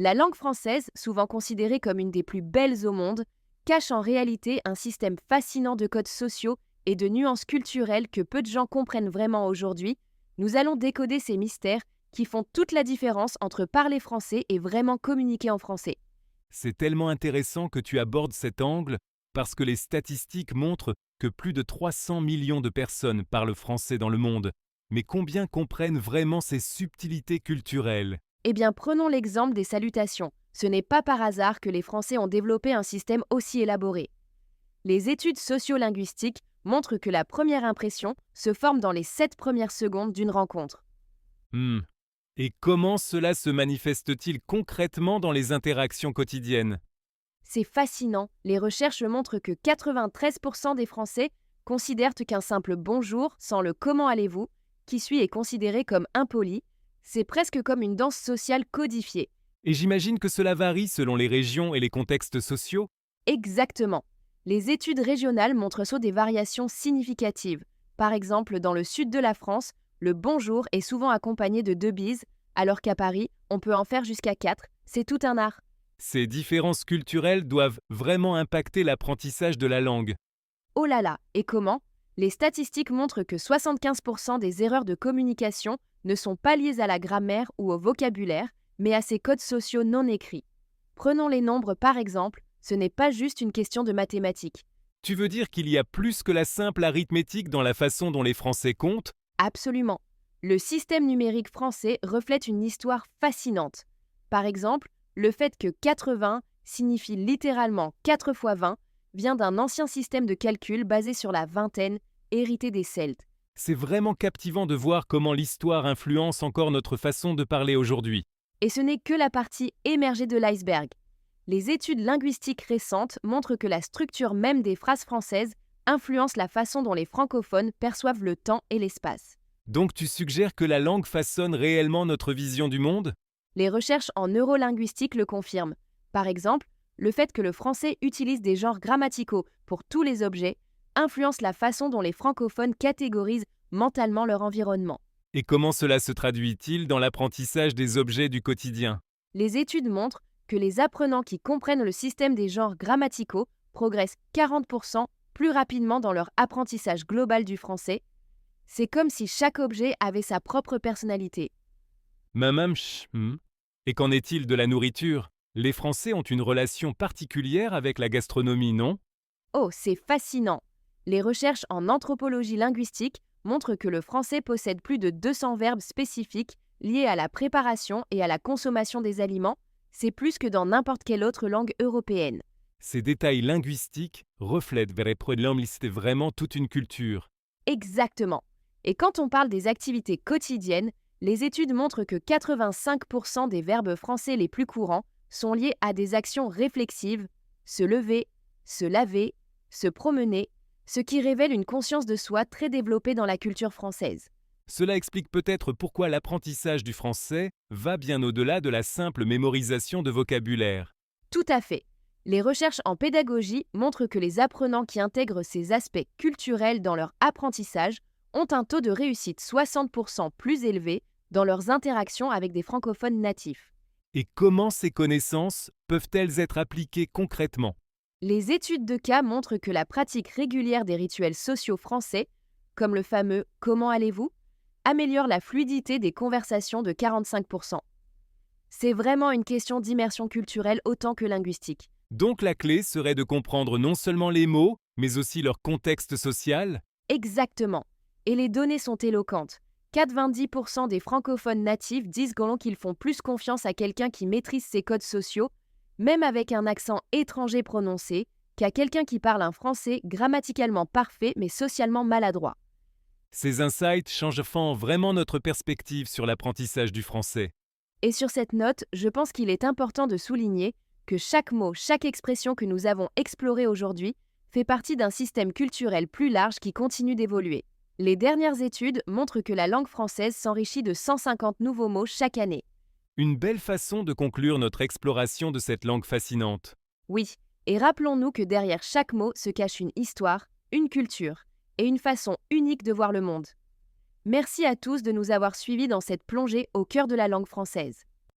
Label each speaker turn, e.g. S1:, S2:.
S1: La langue française, souvent considérée comme une des plus belles au monde, cache en réalité un système fascinant de codes sociaux et de nuances culturelles que peu de gens comprennent vraiment aujourd'hui. Nous allons décoder ces mystères qui font toute la différence entre parler français et vraiment communiquer en français.
S2: C'est tellement intéressant que tu abordes cet angle parce que les statistiques montrent que plus de 300 millions de personnes parlent français dans le monde. Mais combien comprennent vraiment ces subtilités culturelles?
S1: Eh bien, prenons l'exemple des salutations. Ce n'est pas par hasard que les Français ont développé un système aussi élaboré. Les études sociolinguistiques montrent que la première impression se forme dans les 7 premières secondes d'une rencontre.
S2: Hmm. Et comment cela se manifeste-t-il concrètement dans les interactions quotidiennes?
S1: C'est fascinant, les recherches montrent que 93% des Français considèrent qu'un simple bonjour sans le comment allez-vous, qui suit est considéré comme impoli, c'est presque comme une danse sociale codifiée.
S2: Et j'imagine que cela varie selon les régions et les contextes sociaux.
S1: Exactement. Les études régionales montrent aussi des variations significatives. Par exemple, dans le sud de la France, le bonjour est souvent accompagné de 2 bises, alors qu'à Paris, on peut en faire jusqu'à 4. C'est tout un art.
S2: Ces différences culturelles doivent vraiment impacter l'apprentissage de la langue.
S1: Oh là là, et comment? Les statistiques montrent que 75% des erreurs de communication ne sont pas liées à la grammaire ou au vocabulaire, mais à ces codes sociaux non écrits. Prenons les nombres par exemple, ce n'est pas juste une question de mathématiques.
S2: Tu veux dire qu'il y a plus que la simple arithmétique dans la façon dont les Français comptent?
S1: Absolument. Le système numérique français reflète une histoire fascinante. Par exemple, le fait que 80 signifie littéralement 4 fois 20 vient d'un ancien système de calcul basé sur la vingtaine, hérité des Celtes.
S2: C'est vraiment captivant de voir comment l'histoire influence encore notre façon de parler aujourd'hui.
S1: Et ce n'est que la partie émergée de l'iceberg. Les études linguistiques récentes montrent que la structure même des phrases françaises influence la façon dont les francophones perçoivent le temps et l'espace.
S2: Donc tu suggères que la langue façonne réellement notre vision du monde?
S1: Les recherches en neurolinguistique le confirment. Par exemple, le fait que le français utilise des genres grammaticaux pour tous les objets influence la façon dont les francophones catégorisent mentalement leur environnement.
S2: Et comment cela se traduit-il dans l'apprentissage des objets du quotidien?
S1: Les études montrent que les apprenants qui comprennent le système des genres grammaticaux progressent 40% plus rapidement dans leur apprentissage global du français. C'est comme si chaque objet avait sa propre personnalité.
S2: Et qu'en est-il de la nourriture? Les Français ont une relation particulière avec la gastronomie, non?
S1: Oh, c'est fascinant! Les recherches en anthropologie linguistique montrent que le français possède plus de 200 verbes spécifiques liés à la préparation et à la consommation des aliments. C'est plus que dans n'importe quelle autre langue européenne.
S2: Ces détails linguistiques reflètent vraiment toute une culture.
S1: Exactement. Et quand on parle des activités quotidiennes, les études montrent que 85% des verbes français les plus courants sont liés à des actions réflexives, se lever, se laver, se promener, ce qui révèle une conscience de soi très développée dans la culture française.
S2: Cela explique peut-être pourquoi l'apprentissage du français va bien au-delà de la simple mémorisation de vocabulaire.
S1: Tout à fait. Les recherches en pédagogie montrent que les apprenants qui intègrent ces aspects culturels dans leur apprentissage ont un taux de réussite 60% plus élevé dans leurs interactions avec des francophones natifs.
S2: Et comment ces connaissances peuvent-elles être appliquées concrètement?
S1: Les études de cas montrent que la pratique régulière des rituels sociaux français, comme le fameux « Comment allez-vous ?», améliore la fluidité des conversations de 45%. C'est vraiment une question d'immersion culturelle autant que linguistique.
S2: Donc la clé serait de comprendre non seulement les mots, mais aussi leur contexte social?
S1: Exactement. Et les données sont éloquentes. 90% des francophones natifs disent qu'ils font plus confiance à quelqu'un qui maîtrise ses codes sociaux, même avec un accent étranger prononcé, qu'à quelqu'un qui parle un français grammaticalement parfait mais socialement maladroit.
S2: Ces insights changent vraiment notre perspective sur l'apprentissage du français.
S1: Et sur cette note, je pense qu'il est important de souligner que chaque mot, chaque expression que nous avons explorée aujourd'hui fait partie d'un système culturel plus large qui continue d'évoluer. Les dernières études montrent que la langue française s'enrichit de 150 nouveaux mots chaque année.
S2: Une belle façon de conclure notre exploration de cette langue fascinante.
S1: Oui, et rappelons-nous que derrière chaque mot se cache une histoire, une culture et une façon unique de voir le monde. Merci à tous de nous avoir suivis dans cette plongée au cœur de la langue française.